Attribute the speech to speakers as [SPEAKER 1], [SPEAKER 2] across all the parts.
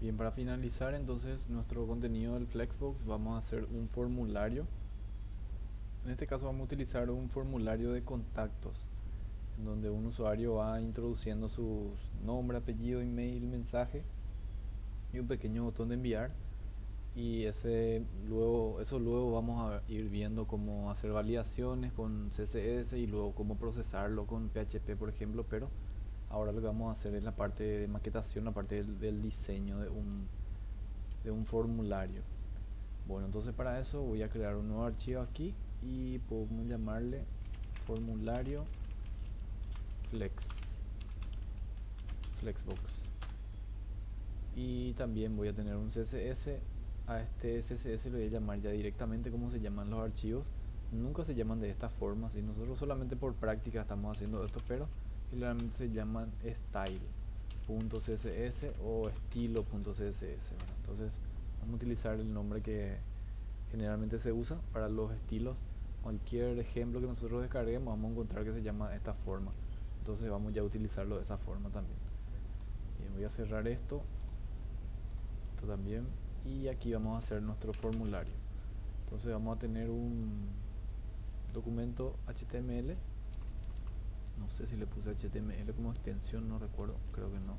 [SPEAKER 1] Bien, para finalizar entonces nuestro contenido del Flexbox vamos a hacer un formulario. En este caso vamos a utilizar un formulario de contactos, en donde un usuario va introduciendo sus nombre, apellido, email, mensaje y un pequeño botón de enviar. Y eso luego vamos a ir viendo cómo hacer validaciones con CSS y luego cómo procesarlo con PHP, por ejemplo. Pero ahora lo que vamos a hacer es la parte de maquetación, la parte del diseño de un formulario. Bueno, entonces para eso voy a crear un nuevo archivo aquí y podemos llamarle formulario flexbox. Y también voy a tener un CSS. A este CSS le voy a llamar ya directamente como se llaman los archivos. Nunca se llaman de esta forma, si nosotros solamente por práctica estamos haciendo esto, pero generalmente se llaman style.css o estilo.css. Entonces vamos a utilizar el nombre que generalmente se usa para los estilos. Cualquier ejemplo que nosotros descarguemos vamos a encontrar que se llama de esta forma, entonces vamos ya a utilizarlo de esa forma también. Bien, voy a cerrar esto también, y aquí vamos a hacer nuestro formulario. Entonces vamos a tener un documento HTML. No sé si le puse HTML como extensión, no recuerdo, creo que no.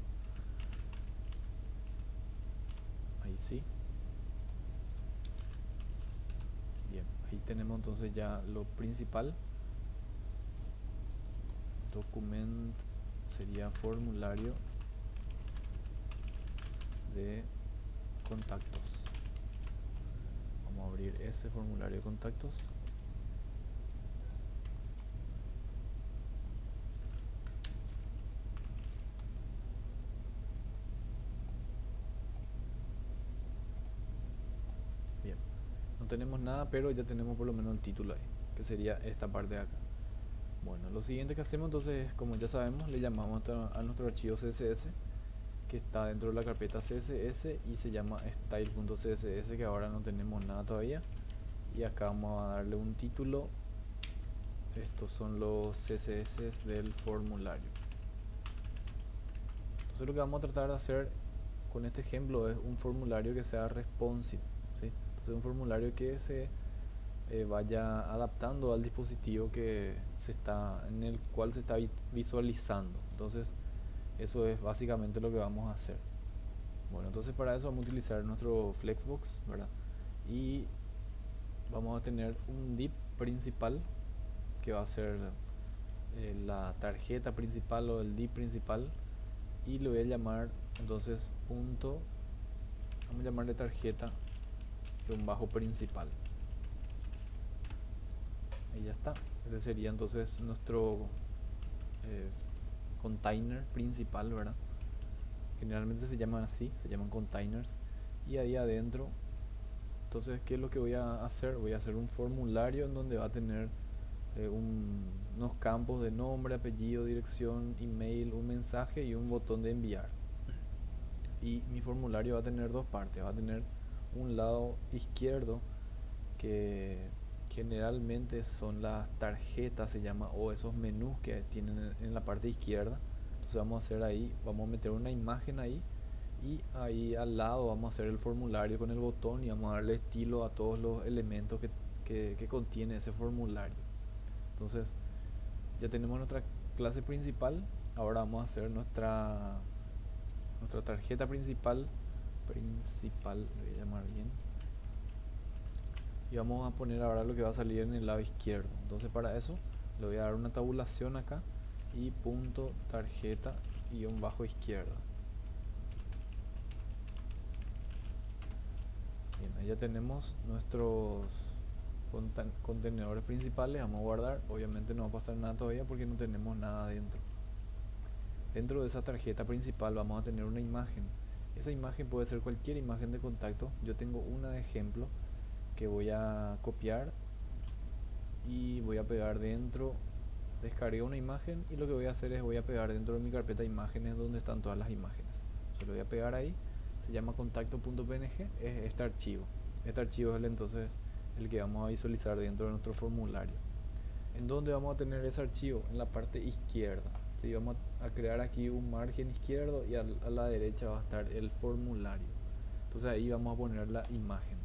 [SPEAKER 1] Ahí sí. Bien, ahí tenemos entonces ya lo principal. Document sería formulario de contactos. Vamos a abrir ese formulario de contactos. Bien, no tenemos nada, pero ya tenemos por lo menos el título ahí, que sería esta parte de acá. Bueno, lo siguiente que hacemos entonces es, como ya sabemos, le llamamos a nuestro archivo CSS, que está dentro de la carpeta CSS y se llama style.css, que ahora no tenemos nada todavía. Y acá vamos a darle un título. Estos son los CSS del formulario. Entonces lo que vamos a tratar de hacer con este ejemplo es un formulario que sea responsive, ¿sí? Entonces un formulario que se vaya adaptando al dispositivo en el cual se está visualizando. Entonces eso es básicamente lo que vamos a hacer. Bueno, entonces para eso vamos a utilizar nuestro Flexbox, ¿verdad? Y vamos a tener un div principal que va a ser la tarjeta principal o el div principal, y le voy a llamar entonces vamos a llamarle tarjeta un bajo principal. Ahí ya está. Ese sería entonces nuestro eh, container principal, ¿verdad? Generalmente se llaman así, se llaman containers. Y ahí adentro, entonces, ¿qué es lo que voy a hacer? Voy a hacer un formulario en donde va a tener unos campos de nombre, apellido, dirección, email, un mensaje y un botón de enviar. Y mi formulario va a tener dos partes. Va a tener un lado izquierdo que generalmente son las tarjetas, se llama, o esos menús que tienen en la parte izquierda. Entonces vamos a hacer ahí, vamos a meter una imagen ahí, y ahí al lado vamos a hacer el formulario con el botón y vamos a darle estilo a todos los elementos que contiene ese formulario. Entonces ya tenemos nuestra clase principal. Ahora vamos a hacer nuestra tarjeta principal, le voy a llamar bien, y vamos a poner ahora lo que va a salir en el lado izquierdo. Entonces para eso le voy a dar una tabulación acá y punto tarjeta guión bajo izquierda. Bien, ahí ya tenemos nuestros contenedores principales. Vamos a guardar. Obviamente no va a pasar nada todavía porque no tenemos nada dentro. Dentro de esa tarjeta principal vamos a tener una imagen. Esa imagen puede ser cualquier imagen de contacto. Yo tengo una de ejemplo que voy a copiar y voy a pegar dentro. Descargué una imagen y lo que voy a hacer es voy a pegar dentro de mi carpeta imágenes donde están todas las imágenes. Se lo voy a pegar ahí. Se llama contacto.png, es este archivo. Este archivo es entonces el que vamos a visualizar dentro de nuestro formulario. ¿En dónde vamos a tener ese archivo? En la parte izquierda. ¿Sí? Vamos a crear aquí un margen izquierdo y a la derecha va a estar el formulario. Entonces ahí vamos a poner la imagen.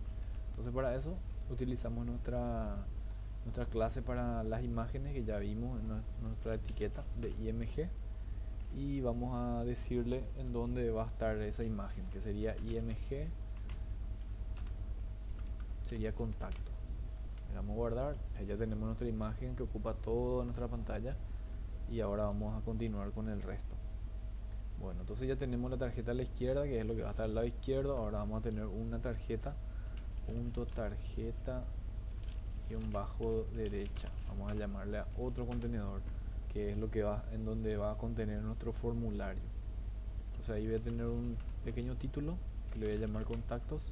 [SPEAKER 1] Entonces para eso utilizamos nuestra clase para las imágenes que ya vimos en nuestra etiqueta de IMG, y vamos a decirle en dónde va a estar esa imagen, que sería IMG, sería contacto. Le damos a guardar, ya tenemos nuestra imagen que ocupa toda nuestra pantalla, y ahora vamos a continuar con el resto. Bueno, entonces ya tenemos la tarjeta a la izquierda, que es lo que va a estar al lado izquierdo. Ahora vamos a tener una tarjeta, punto tarjeta guión bajo derecha. Vamos a llamarle a otro contenedor, que es lo que va, en donde va a contener nuestro formulario. Entonces ahí voy a tener un pequeño título que le voy a llamar contactos.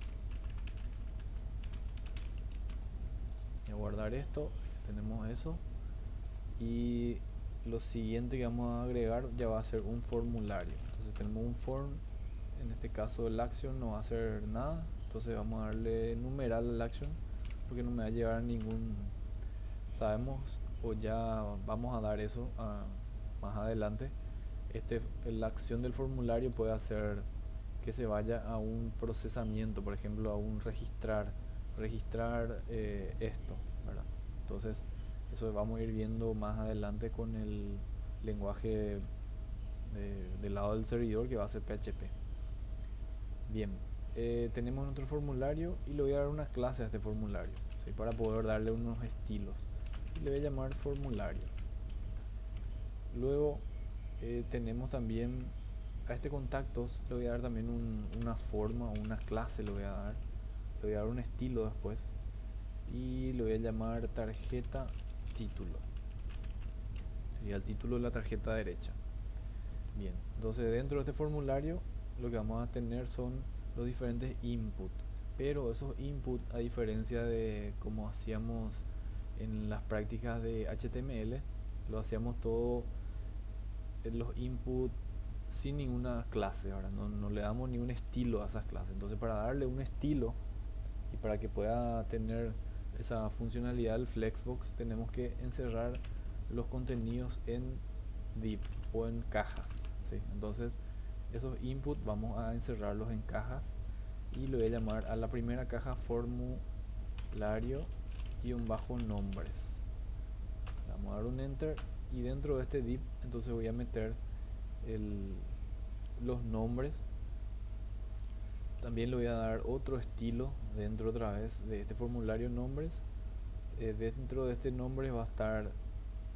[SPEAKER 1] Voy a guardar esto, tenemos eso, y lo siguiente que vamos a agregar ya va a ser un formulario. Entonces tenemos un form, en este caso el action no va a hacer nada, entonces vamos a darle numeral al action porque no me va a llevar a ningún, sabemos, o ya vamos a dar eso más adelante. La acción del formulario puede hacer que se vaya a un procesamiento, por ejemplo a un registrar esto, ¿verdad? Entonces eso vamos a ir viendo más adelante con el lenguaje del lado del servidor, que va a ser PHP. Bien, tenemos nuestro formulario y le voy a dar una clase a este formulario, ¿sí? Para poder darle unos estilos, y le voy a llamar formulario. Luego tenemos también a este contactos, le voy a dar también una forma o una clase, le voy a dar un estilo después, y le voy a llamar tarjeta título, sería el título de la tarjeta derecha. Bien, entonces dentro de este formulario lo que vamos a tener son los diferentes input, pero esos input, a diferencia de como hacíamos en las prácticas de HTML, lo hacíamos todo en los input sin ninguna clase. Ahora no le damos ni un estilo a esas clases. Entonces para darle un estilo y para que pueda tener esa funcionalidad del Flexbox, tenemos que encerrar los contenidos en div o en cajas, ¿sí? Entonces esos input vamos a encerrarlos en cajas, y le voy a llamar a la primera caja formulario bajo nombres. Le vamos a dar un enter, y dentro de este div entonces voy a meter los nombres. También le voy a dar otro estilo dentro otra vez de este formulario nombres. Dentro de este nombre va a estar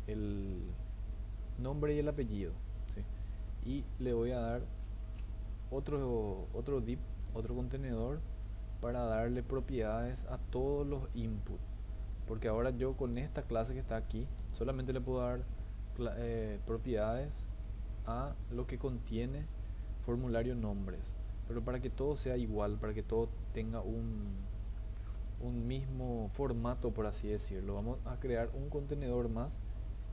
[SPEAKER 1] el nombre y el apellido, ¿sí? Y le voy a dar otro div, otro contenedor, para darle propiedades a todos los inputs, porque ahora yo con esta clase que está aquí solamente le puedo dar propiedades a lo que contiene formulario nombres, pero para que todo sea igual, para que todo tenga un mismo formato, por así decirlo, vamos a crear un contenedor más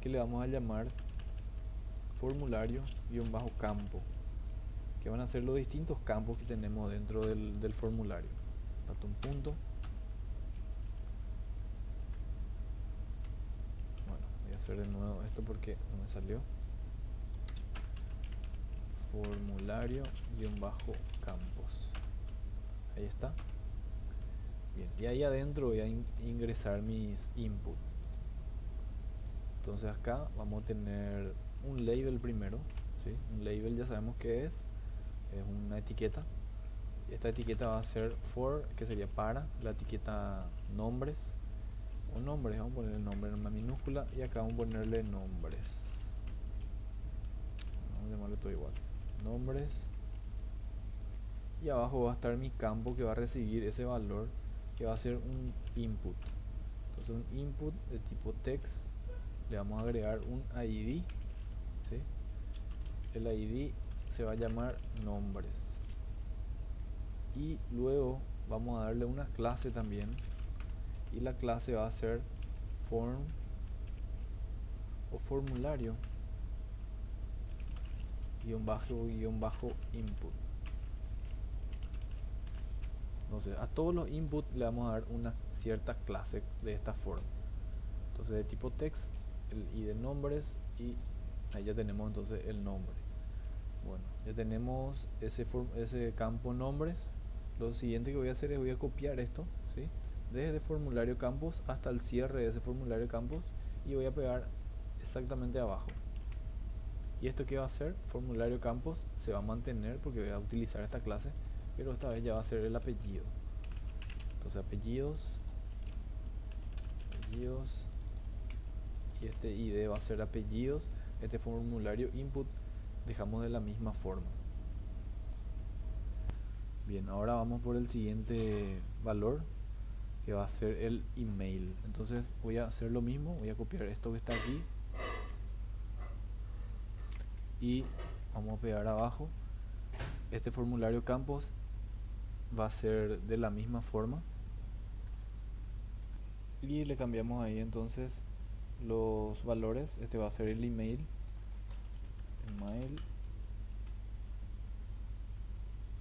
[SPEAKER 1] que le vamos a llamar formulario-campo, que van a ser los distintos campos que tenemos dentro del formulario. Falta un punto. Bueno, voy a hacer de nuevo esto porque no me salió. Formulario-campos. Ahí está. Bien, y ahí adentro voy a ingresar mis inputs. Entonces acá vamos a tener un label primero, ¿sí? Un label ya sabemos qué es una etiqueta. Esta etiqueta va a ser for, que sería para, la etiqueta nombres o nombres, vamos a poner el nombre en una minúscula, y acá vamos a ponerle nombres. Vamos a llamarle todo igual, nombres, y abajo va a estar mi campo que va a recibir ese valor, que va a ser un input. Entonces un input de tipo text, le vamos a agregar un ID, ¿sí? El ID se va a llamar nombres, y luego vamos a darle una clase también, y la clase va a ser form o formulario bajo input. Entonces a todos los inputs le vamos a dar una cierta clase de esta forma. Entonces de tipo text, el ID de nombres, y Ahí ya tenemos entonces el nombre. Bueno, ya tenemos ese campo nombres. Lo siguiente que voy a hacer es voy a copiar esto, ¿sí? Desde formulario campos hasta el cierre de ese formulario campos y voy a pegar exactamente abajo. ¿Y esto qué va a hacer? Formulario campos se va a mantener porque voy a utilizar esta clase, pero esta vez ya va a ser el apellido. Entonces apellidos, apellidos, y este ID va a ser apellidos. Este formulario input dejamos de la misma forma. Bien, ahora vamos por el siguiente valor, que va a ser el email. Entonces voy a hacer lo mismo, voy a copiar esto que está aquí y vamos a pegar abajo. Este formulario campos va a ser de la misma forma y le cambiamos ahí entonces los valores. Este va a ser el email,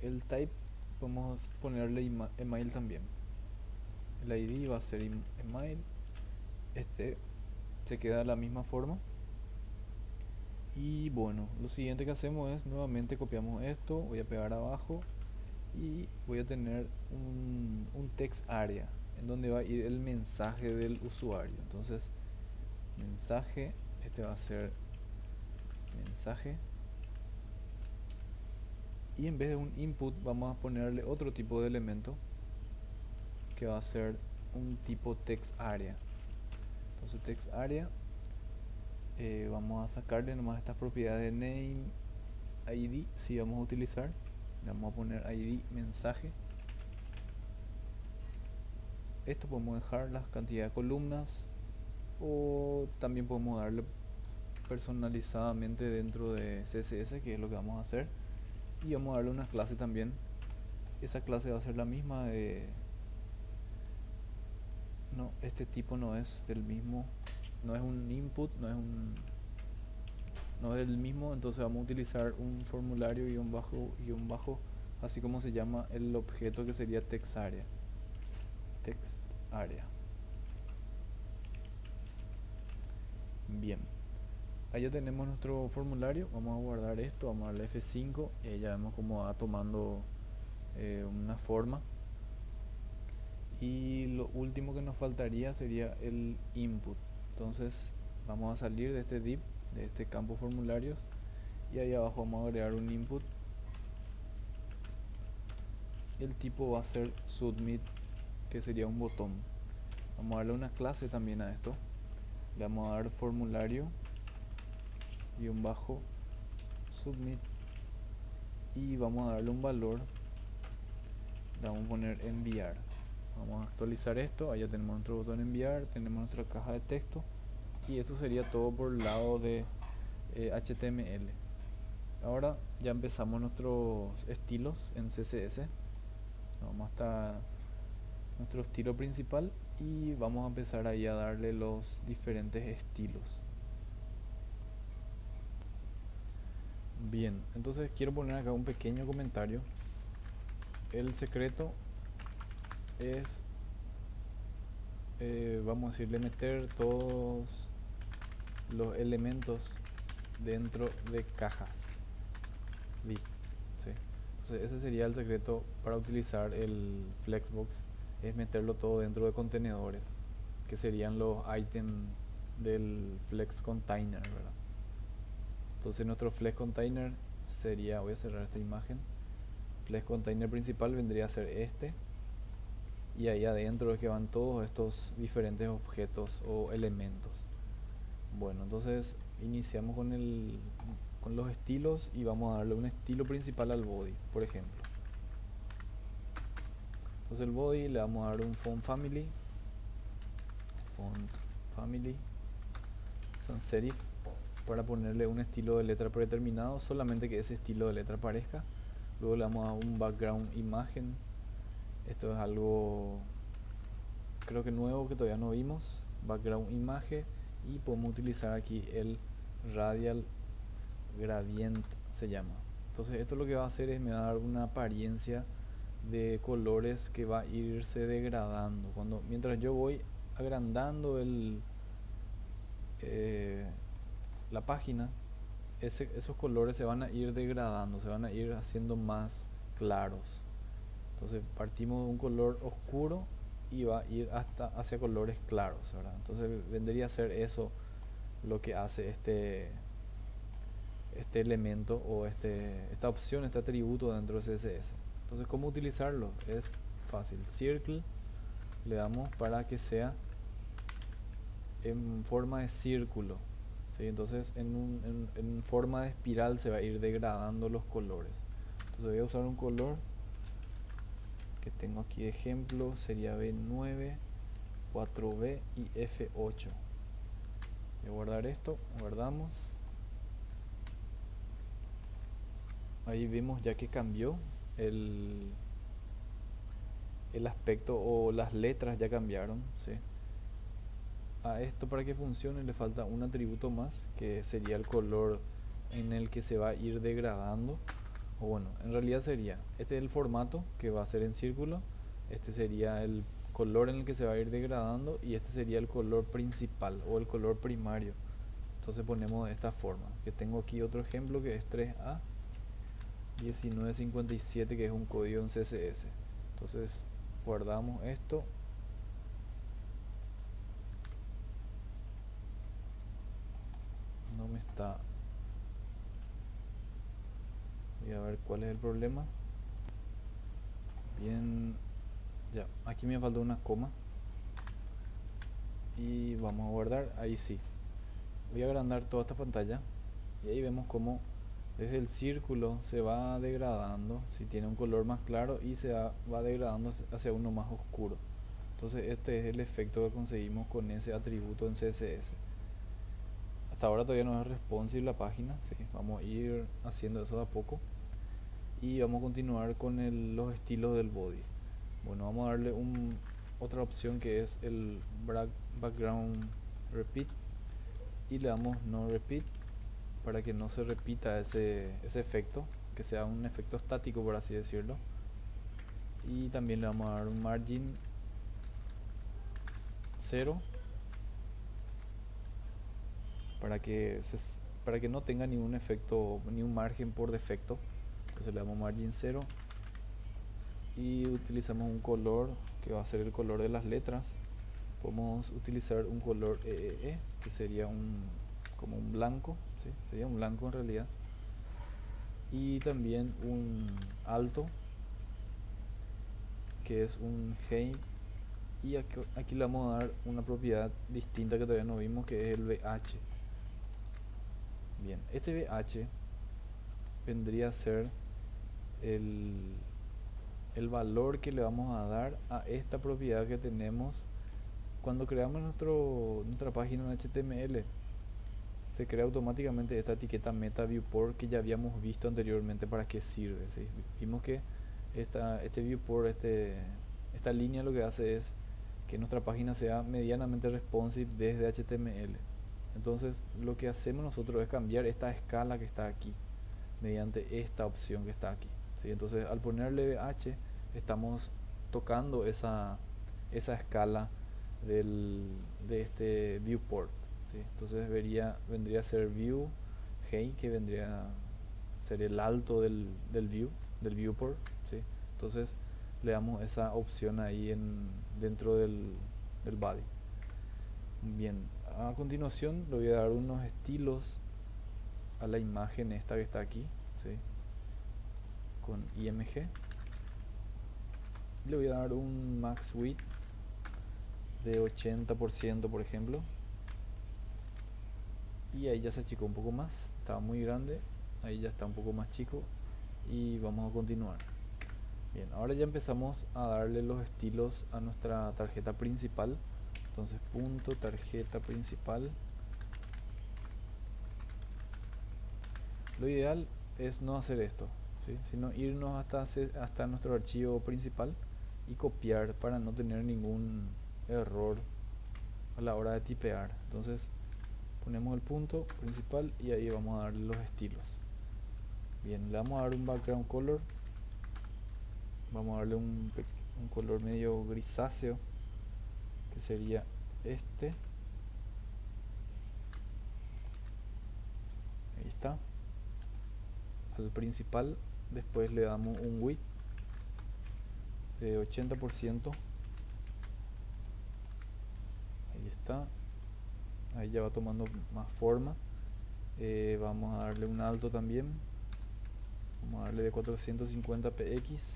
[SPEAKER 1] el type podemos ponerle email también. El ID va a ser email. Este se queda de la misma forma. Y bueno, lo siguiente que hacemos es nuevamente copiamos esto, voy a pegar abajo y voy a tener un text area en donde va a ir el mensaje del usuario. Entonces mensaje, este va a ser mensaje, y en vez de un input vamos a ponerle otro tipo de elemento que va a ser un tipo text area. Entonces text area, vamos a sacarle nomás estas propiedades de name, id, si vamos a utilizar, le vamos a poner id mensaje. Esto podemos dejar la cantidad de columnas o también podemos darle personalizadamente dentro de CSS, que es lo que vamos a hacer, y vamos a darle una clase también. Esa clase va a ser la misma de... No, este tipo no es del mismo, no es un input, no es del mismo, entonces vamos a utilizar un formulario guión bajo, así como se llama el objeto que sería text area. Text area. Bien, ahí ya tenemos nuestro formulario. Vamos a guardar esto, vamos a darle F5 y ya vemos cómo va tomando una forma. Y lo último que nos faltaría sería el input. Entonces vamos a salir de este div, de este campo formularios, y ahí abajo vamos a agregar un input. El tipo va a ser submit, que sería un botón. Vamos a darle una clase también a esto. Le vamos a dar formulario guión bajo submit y vamos a darle un valor. Le vamos a poner enviar. Vamos a actualizar esto. Ahí ya tenemos nuestro botón enviar, tenemos nuestra caja de texto, y esto sería todo por el lado de HTML. Ahora ya empezamos nuestros estilos en CSS. Vamos hasta nuestro estilo principal y vamos a empezar ahí a darle los diferentes estilos. Bien, entonces quiero poner acá un pequeño comentario. El secreto es, vamos a decirle, meter todos los elementos dentro de cajas div, ¿sí? Entonces ese sería el secreto para utilizar el Flexbox, es meterlo todo dentro de contenedores, que serían los items del Flex Container, ¿verdad? Entonces nuestro Flex Container sería, voy a cerrar esta imagen, Flex Container principal vendría a ser este, y ahí adentro es que van todos estos diferentes objetos o elementos. Bueno, entonces iniciamos con los estilos y vamos a darle un estilo principal al body, por ejemplo. Entonces el body le vamos a dar un font family sans serif, para ponerle un estilo de letra predeterminado, solamente que ese estilo de letra aparezca. Luego le vamos a dar un background imagen. Esto es algo creo que nuevo que todavía no vimos. Background imagen, y podemos utilizar aquí el radial gradient, se llama. Entonces esto lo que va a hacer es me va a dar una apariencia de colores que va a irse degradando mientras yo voy agrandando la página. esos colores se van a ir degradando, se van a ir haciendo más claros. Entonces partimos de un color oscuro y va a ir hasta hacia colores claros, ¿verdad? Entonces vendría a ser eso lo que hace este elemento o esta opción, este atributo dentro de CSS. Entonces, ¿cómo utilizarlo? Es fácil. Circle le damos para que sea en forma de círculo, ¿sí? Entonces en forma de espiral se va a ir degradando los colores. Entonces voy a usar un color que tengo aquí de ejemplo, sería B9, 4B y F8. Voy a guardar esto, guardamos. Ahí vemos ya que cambió el aspecto, o las letras ya cambiaron, ¿sí? A esto, para que funcione, le falta un atributo más, que sería el color en el que se va a ir degradando. O bueno, en realidad sería, este es el formato que va a ser en círculo, este sería el color en el que se va a ir degradando, y este sería el color principal o el color primario. Entonces ponemos de esta forma, que tengo aquí otro ejemplo que es 3A 1957, que es un código en CSS. Entonces guardamos esto. No me está. Voy a ver cuál es el problema. Bien, ya, aquí me falta una coma. Y vamos a guardar, ahí sí. Voy a agrandar toda esta pantalla. Y ahí vemos cómo desde el círculo se va degradando, si tiene un color más claro, y va degradando hacia uno más oscuro. Entonces este es el efecto que conseguimos con ese atributo en CSS. Hasta ahora todavía no es responsive la página, ¿sí? Vamos a ir haciendo eso de a poco. Y vamos a continuar con los estilos del body. Bueno, vamos a darle otra opción, que es el background repeat, y le damos no repeat para que no se repita ese efecto, que sea un efecto estático, por así decirlo. Y también le vamos a dar un margin 0 para que no tenga ningún efecto, ni un margen por defecto. Entonces le damos margin 0 y utilizamos un color que va a ser el color de las letras. Podemos utilizar un color EEE, que sería como un blanco, ¿sí? Sería un blanco en realidad. Y también un alto, que es un height. Y aquí le vamos a dar una propiedad distinta que todavía no vimos, que es el BH. Bien, este BH vendría a ser el valor que le vamos a dar a esta propiedad que tenemos cuando creamos nuestra página en HTML. Se crea automáticamente esta etiqueta meta viewport que ya habíamos visto anteriormente para qué sirve, ¿sí? Vimos que este viewport, esta línea, lo que hace es que nuestra página sea medianamente responsive desde HTML. Entonces lo que hacemos nosotros es cambiar esta escala que está aquí mediante esta opción que está aquí, ¿sí? Entonces al ponerle BH estamos tocando esa escala de este viewport, ¿sí? Entonces vendría a ser view height, que vendría a ser el alto del viewport, ¿sí? Entonces le damos esa opción ahí dentro del body. Bien, a continuación le voy a dar unos estilos a la imagen esta que está aquí, ¿sí? Con IMG. Le voy a dar un max width de 80%, por ejemplo. Y ahí ya se achicó un poco más, estaba muy grande, ahí ya está un poco más chico. Y vamos a continuar. Bien, ahora ya empezamos a darle los estilos a nuestra tarjeta principal. Entonces punto tarjeta principal. Lo ideal es no hacer esto, ¿sí? Sino irnos hasta nuestro archivo principal y copiar para no tener ningún error a la hora de tipear. Entonces ponemos el punto principal y ahí vamos a darle los estilos. Bien, le vamos a dar un background color. Vamos a darle un color medio grisáceo, que sería este. Ahí está. al principal, después le damos un width de 80%, ahí está, ahí ya va tomando más forma. Vamos a darle un alto también, vamos a darle de 450 px,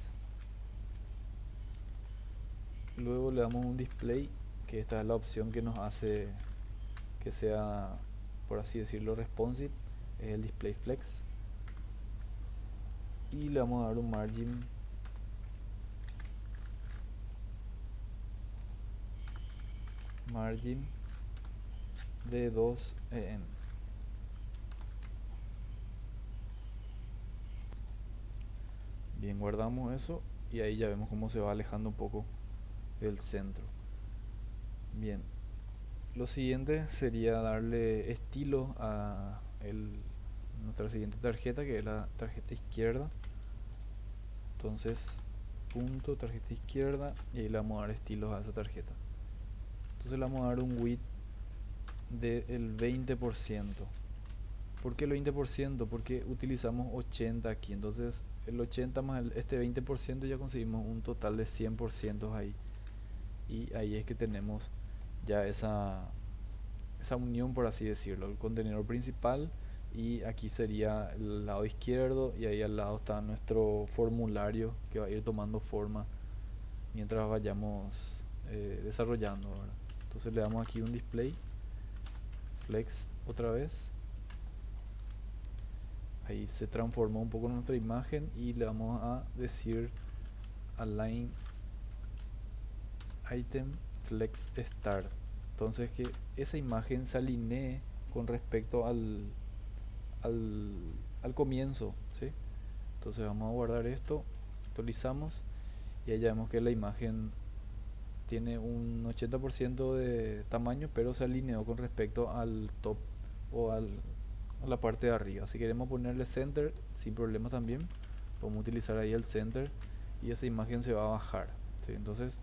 [SPEAKER 1] luego le damos un display, que esta es la opción que nos hace que sea, por así decirlo, responsive, es el display flex, y le vamos a dar un margin de 2 em. Bien, guardamos eso y ahí ya vemos cómo se va alejando un poco del centro. Bien, lo siguiente sería darle estilo a nuestra siguiente tarjeta, que es la tarjeta izquierda. Entonces, punto tarjeta izquierda, y ahí le vamos a dar estilos a esa tarjeta. Entonces le vamos a dar un width del 20%. ¿Por qué el 20%? Porque utilizamos 80 aquí. Entonces el 80 más este 20% ya conseguimos un total de 100% ahí. Y ahí es que tenemos ya esa unión, por así decirlo. El contenedor principal, y aquí sería el lado izquierdo, y ahí al lado está nuestro formulario que va a ir tomando forma mientras vayamos desarrollando, ¿verdad? Entonces le damos aquí un display flex otra vez, ahí se transformó un poco nuestra imagen, y le vamos a decir align item flex start, entonces que esa imagen se alinee con respecto al comienzo, ¿sí? Entonces vamos a guardar esto, actualizamos, y ahí ya vemos que la imagen tiene un 80% de tamaño, pero se alineó con respecto al top o a la parte de arriba. Si queremos ponerle center, sin problema también, podemos utilizar ahí el center, y esa imagen se va a bajar, ¿sí? Entonces,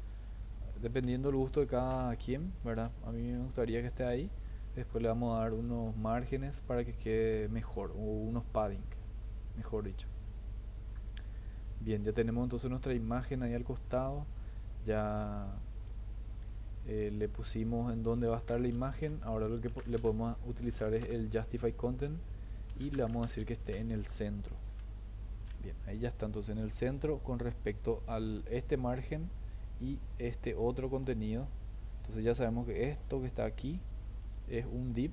[SPEAKER 1] dependiendo del gusto de cada quien, ¿verdad? A mí me gustaría que esté ahí. Después le vamos a dar unos márgenes para que quede mejor, o unos padding, mejor dicho. Bien, ya tenemos entonces nuestra imagen ahí al costado. Ya le pusimos en dónde va a estar la imagen. Ahora lo que le podemos utilizar es el Justify Content, y le vamos a decir que esté en el centro. Bien, ahí ya está entonces en el centro con respecto al este margen y este otro contenido. Entonces ya sabemos que esto que está aquí es un div,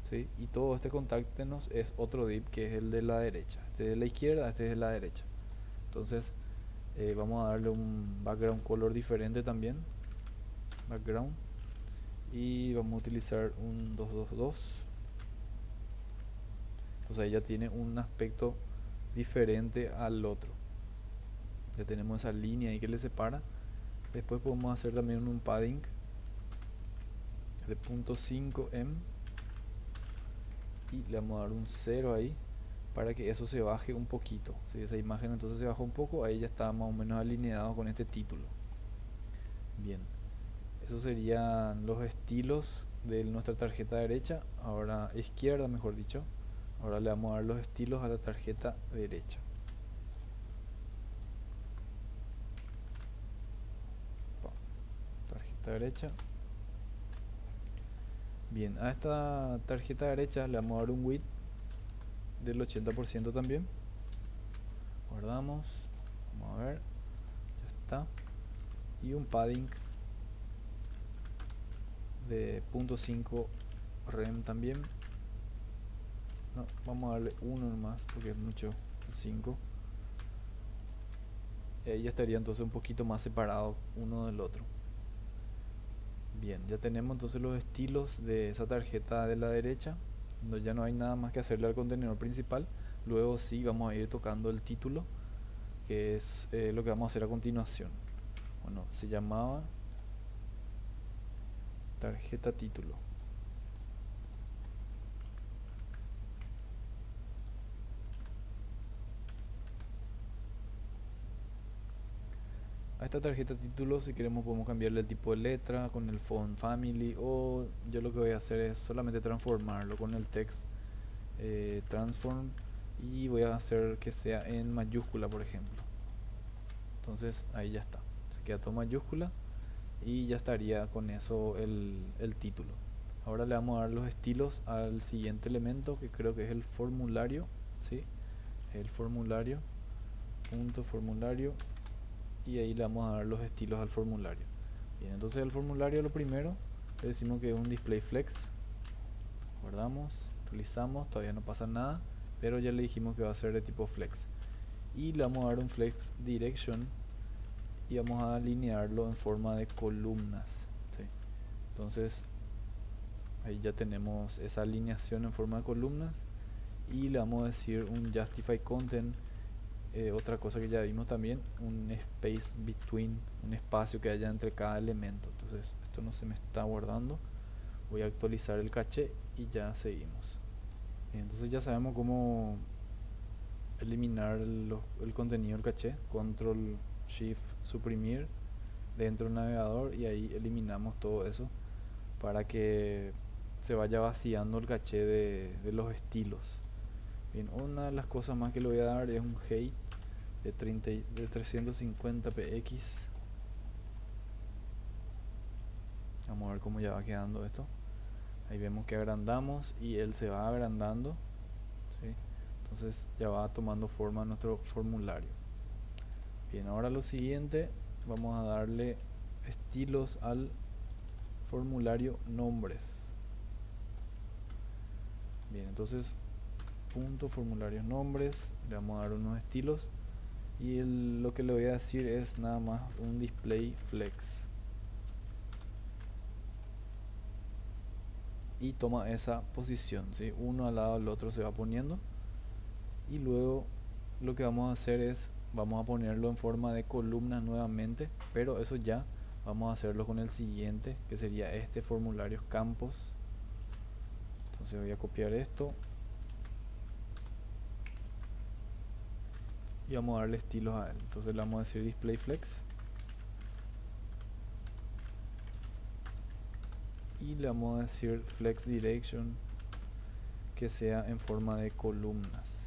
[SPEAKER 1] ¿sí? Y todo este contáctenos es otro div, que es el de la derecha. Este es de la izquierda, este es de la derecha. Entonces vamos a darle un background color diferente también, background, y vamos a utilizar un 222. Entonces ahí ya tiene un aspecto diferente al otro. Ya tenemos esa línea ahí que le separa. Después podemos hacer también un padding de 0.5 em, y le vamos a dar un 0 ahí para que eso se baje un poquito. Si esa imagen entonces se bajó un poco, ahí ya está más o menos alineado con este título. Bien, esos serían los estilos de nuestra tarjeta derecha, ahora izquierda mejor dicho. Ahora le vamos a dar los estilos a la tarjeta derecha. Tarjeta derecha. Bien, a esta tarjeta derecha le vamos a dar un width del 80% también. Guardamos, vamos a ver, ya está. Y un padding de 0.5 rem también. No, vamos a darle uno más porque es mucho, el 5. Y ahí ya estaría entonces un poquito más separado uno del otro. Bien, ya tenemos entonces los estilos de esa tarjeta de la derecha. Ya no hay nada más que hacerle al contenedor principal. Luego sí vamos a ir tocando el título, que es lo que vamos a hacer a continuación. Bueno, se llamaba tarjeta título. A esta tarjeta título, si queremos, podemos cambiarle el tipo de letra con el font family, o yo lo que voy a hacer es solamente transformarlo con el text transform, y voy a hacer que sea en mayúscula, por ejemplo. Entonces ahí ya está, se queda todo mayúscula y ya estaría con eso el título. Ahora le vamos a dar los estilos al siguiente elemento, que creo que es el formulario, ¿sí? El formulario, punto formulario, y ahí le vamos a dar los estilos al formulario. Bien, entonces el formulario, lo primero le decimos que es un display flex. Guardamos, actualizamos, todavía no pasa nada, pero ya le dijimos que va a ser de tipo flex. Y le vamos a dar un flex direction y vamos a alinearlo en forma de columnas, ¿sí? Entonces ahí ya tenemos esa alineación en forma de columnas y le vamos a decir un justify content. Otra cosa que ya vimos también, un space between, un espacio que haya entre cada elemento. Entonces esto no se me está guardando, voy a actualizar el caché y ya seguimos. Bien, entonces ya sabemos cómo eliminar el contenido del caché. Control Shift suprimir dentro del navegador y ahí eliminamos todo eso para que se vaya vaciando el caché de los estilos. Bien, una de las cosas más que le voy a dar es un height de 350 px. Vamos a ver cómo ya va quedando esto. Ahí vemos que agrandamos y él se va agrandando, ¿sí? Entonces ya va tomando forma nuestro formulario. Bien, ahora lo siguiente, vamos a darle estilos al formulario nombres. Bien, entonces punto formulario nombres, le vamos a dar unos estilos y lo que le voy a decir es nada más un display flex y toma esa posición, ¿sí? Uno al lado del otro se va poniendo y luego lo que vamos a hacer es vamos a ponerlo en forma de columnas nuevamente, pero eso ya vamos a hacerlo con el siguiente, que sería este formulario campos. Entonces voy a copiar esto y vamos a darle estilos a él. Entonces le vamos a decir display flex y le vamos a decir flex direction, que sea en forma de columnas.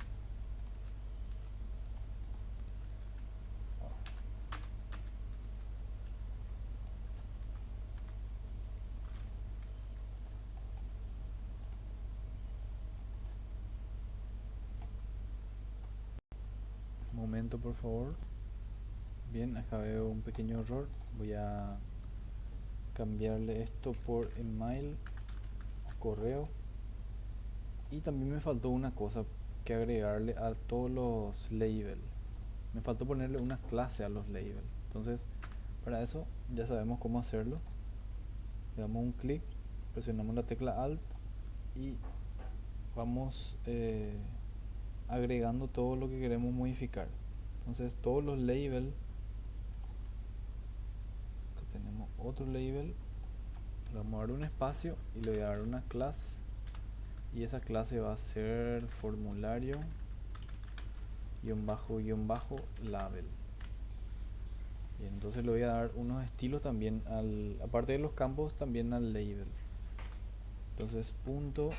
[SPEAKER 1] Un momento, por favor. Bien, acá veo un pequeño error. Voy a cambiarle esto por email o correo. Y también me faltó una cosa que agregarle a todos los labels. Me faltó ponerle una clase a los labels. Entonces, para eso ya sabemos cómo hacerlo. Le damos un clic, presionamos la tecla Alt y vamos agregando todo lo que queremos modificar. Entonces, todos los labels, acá tenemos otro label, le vamos a dar un espacio y le voy a dar una clase. Y esa clase va a ser formulario label. Bien, entonces le voy a dar unos estilos también aparte de los campos, también al label. Entonces punto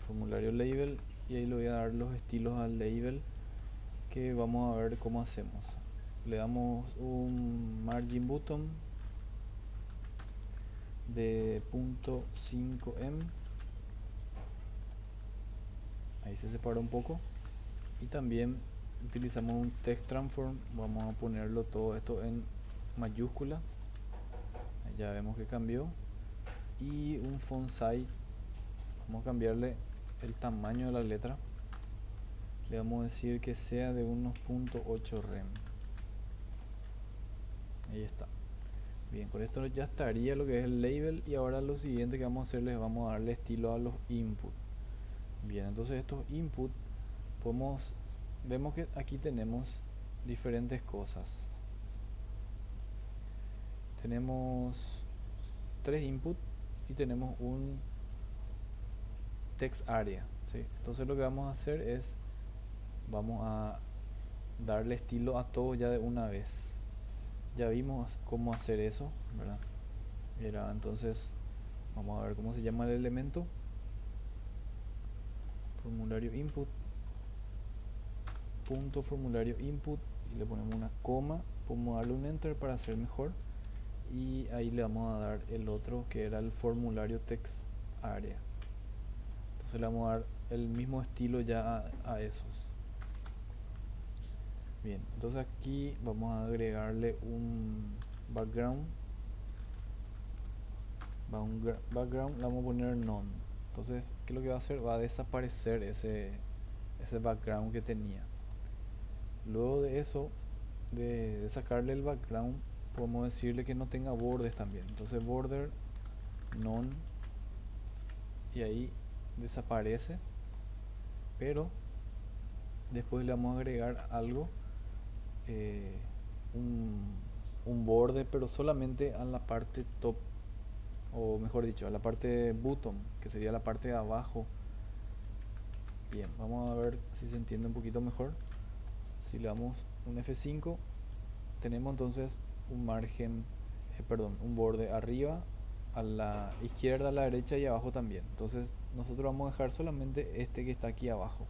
[SPEAKER 1] formulario label y ahí le voy a dar los estilos al label, que vamos a ver cómo hacemos. Le damos un margin button de .5em, ahí se separa un poco, y también utilizamos un text transform, vamos a ponerlo todo esto en mayúsculas, ya vemos que cambió, y un font size, vamos a cambiarle el tamaño de la letra, le vamos a decir que sea de unos .8 rem. Ahí está. Bien, con esto ya estaría lo que es el label, y ahora lo siguiente que vamos a hacer es vamos a darle estilo a los input. Bien, entonces estos input vemos que aquí tenemos diferentes cosas. Tenemos 3 input y tenemos un text area, ¿sí? Entonces lo que vamos a hacer es vamos a darle estilo a todos ya de una vez. Ya vimos cómo hacer eso, ¿verdad? Entonces vamos a ver cómo se llama el elemento. Formulario input. punto formulario input y le ponemos una coma, podemos darle un enter para hacer mejor y ahí le vamos a dar el otro que era el formulario text area. Entonces le vamos a dar el mismo estilo ya a esos. Bien, entonces aquí vamos a agregarle un background. Background le vamos a poner none. Entonces, ¿qué es lo que va a hacer? Va a desaparecer ese background que tenía. Luego de eso, de sacarle el background, podemos decirle que no tenga bordes también. Entonces border none y ahí desaparece, pero después le vamos a agregar algo, un borde, pero solamente a la parte top, o mejor dicho, a la parte bottom, que sería la parte de abajo. Bien, vamos a ver si se entiende un poquito mejor. Si le damos un F5, tenemos entonces un margen, un borde arriba, a la izquierda, a la derecha y abajo también. Entonces nosotros vamos a dejar solamente este que está aquí abajo.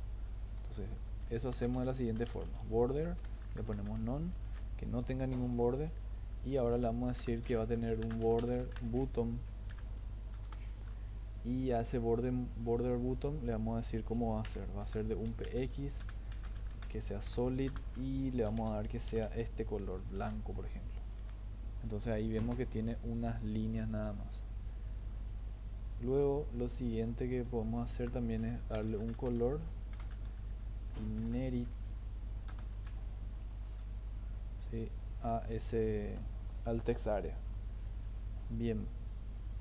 [SPEAKER 1] Entonces eso hacemos de la siguiente forma: border, le ponemos none, que no tenga ningún borde, y ahora le vamos a decir que va a tener un border bottom, y a ese border bottom le vamos a decir cómo va a ser de un px, que sea solid, y le vamos a dar que sea este color blanco, por ejemplo. Entonces ahí vemos que tiene unas líneas nada más. Luego lo siguiente que podemos hacer también es darle un color inherit, ¿sí?, al text area. Bien,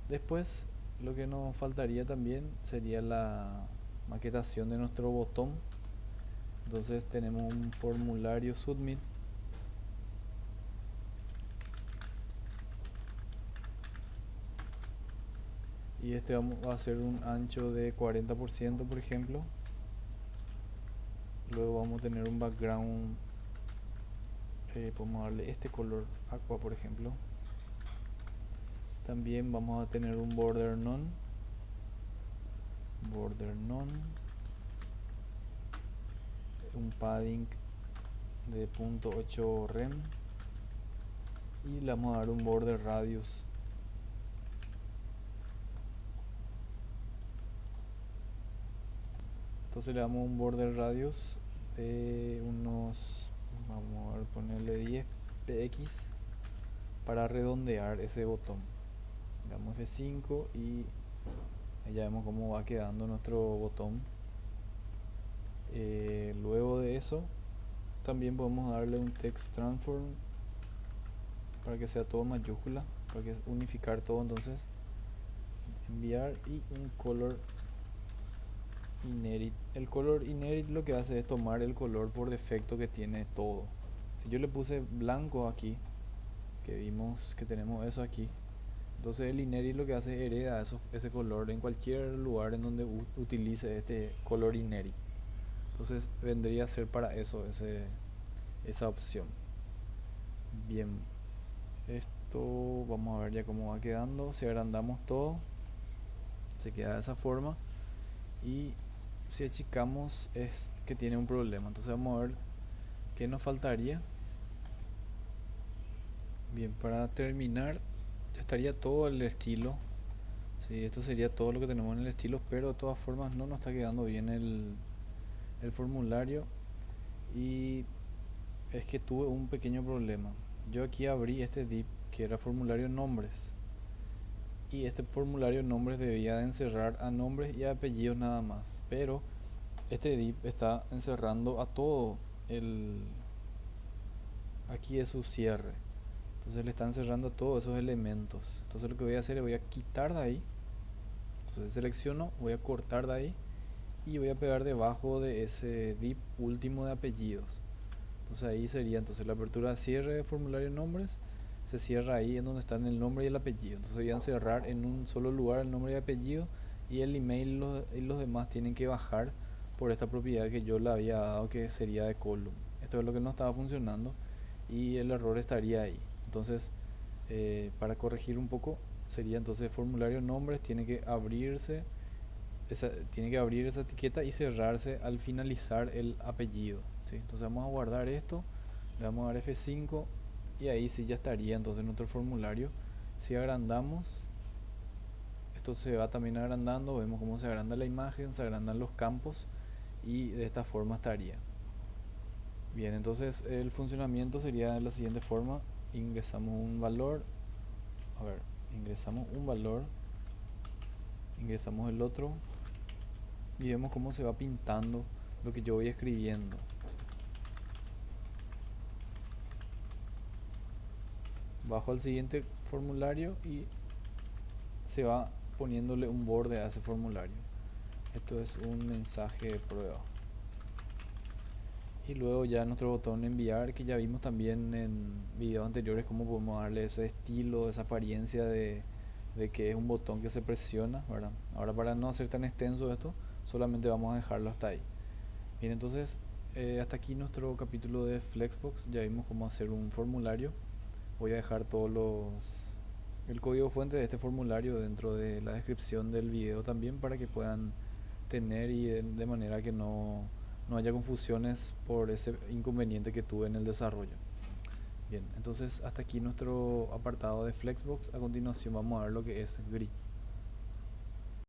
[SPEAKER 1] después lo que nos faltaría también sería la maquetación de nuestro botón. Entonces tenemos un formulario submit, y este va a ser un ancho de 40%, por ejemplo. Luego vamos a tener un background, podemos darle este color aqua, por ejemplo. También vamos a tener un border none, un padding de 0.8 rem, y le vamos a dar un border radius. Entonces le damos un border radius de unos, vamos a ponerle 10 px para redondear ese botón. Le damos F5 y ya vemos cómo va quedando nuestro botón. Luego de eso también podemos darle un text transform para que sea todo mayúscula, para que unificar todo. Entonces enviar y un color inherit. El color inherit lo que hace es tomar el color por defecto que tiene todo. Si yo le puse blanco aquí, que vimos que tenemos eso aquí, entonces el inherit lo que hace es hereda ese color en cualquier lugar en donde utilice este color inherit. Entonces vendría a ser para eso esa opción. Bien, esto vamos a ver ya cómo va quedando. Si agrandamos todo, se queda de esa forma, y si achicamos es que tiene un problema. Entonces vamos a ver qué nos faltaría. Bien, para terminar ya estaría todo el estilo. Sí, esto sería todo lo que tenemos en el estilo, pero de todas formas no nos está quedando bien el formulario, y es que tuve un pequeño problema. Yo aquí abrí este div que era formulario nombres, y este formulario nombres debía de encerrar a nombres y a apellidos nada más, pero este div está encerrando a todo aquí es su cierre. Entonces le está encerrando todos esos elementos. Entonces lo que voy a hacer es voy a quitar de ahí. Entonces selecciono, voy a cortar de ahí y voy a pegar debajo de ese div último de apellidos. Entonces ahí sería entonces la apertura cierre de formulario nombres, se cierra ahí en donde están el nombre y el apellido. Entonces voy a encerrar en un solo lugar el nombre y apellido, y el email y los demás tienen que bajar por esta propiedad que yo le había dado, que sería de column. Esto es lo que no estaba funcionando y el error estaría ahí. Entonces para corregir un poco sería entonces formulario nombres tiene que abrir esa etiqueta y cerrarse al finalizar el apellido. ¿sí? Entonces vamos a guardar esto, le vamos a dar F5 y ahí sí ya estaría entonces nuestro formulario. Si agrandamos, esto se va también agrandando, vemos cómo se agranda la imagen, se agrandan los campos y de esta forma estaría. Bien, entonces el funcionamiento sería de la siguiente forma: ingresamos un valor, a ver, ingresamos un valor, ingresamos el otro y vemos cómo se va pintando lo que yo voy escribiendo. Bajo al siguiente formulario y se va poniéndole un borde a ese formulario. Esto es un mensaje de prueba. Y luego ya nuestro botón enviar, que ya vimos también en videos anteriores cómo podemos darle ese estilo, esa apariencia de que es un botón que se presiona, ¿verdad? Ahora, para no hacer tan extenso esto, solamente vamos a dejarlo hasta ahí. Bien, entonces hasta aquí nuestro capítulo de Flexbox. Ya vimos cómo hacer un formulario. Voy a dejar el código fuente de este formulario dentro de la descripción del video también, para que puedan tener y de manera que no haya confusiones por ese inconveniente que tuve en el desarrollo. Bien, entonces hasta aquí nuestro apartado de Flexbox. A continuación vamos a ver lo que es Grid.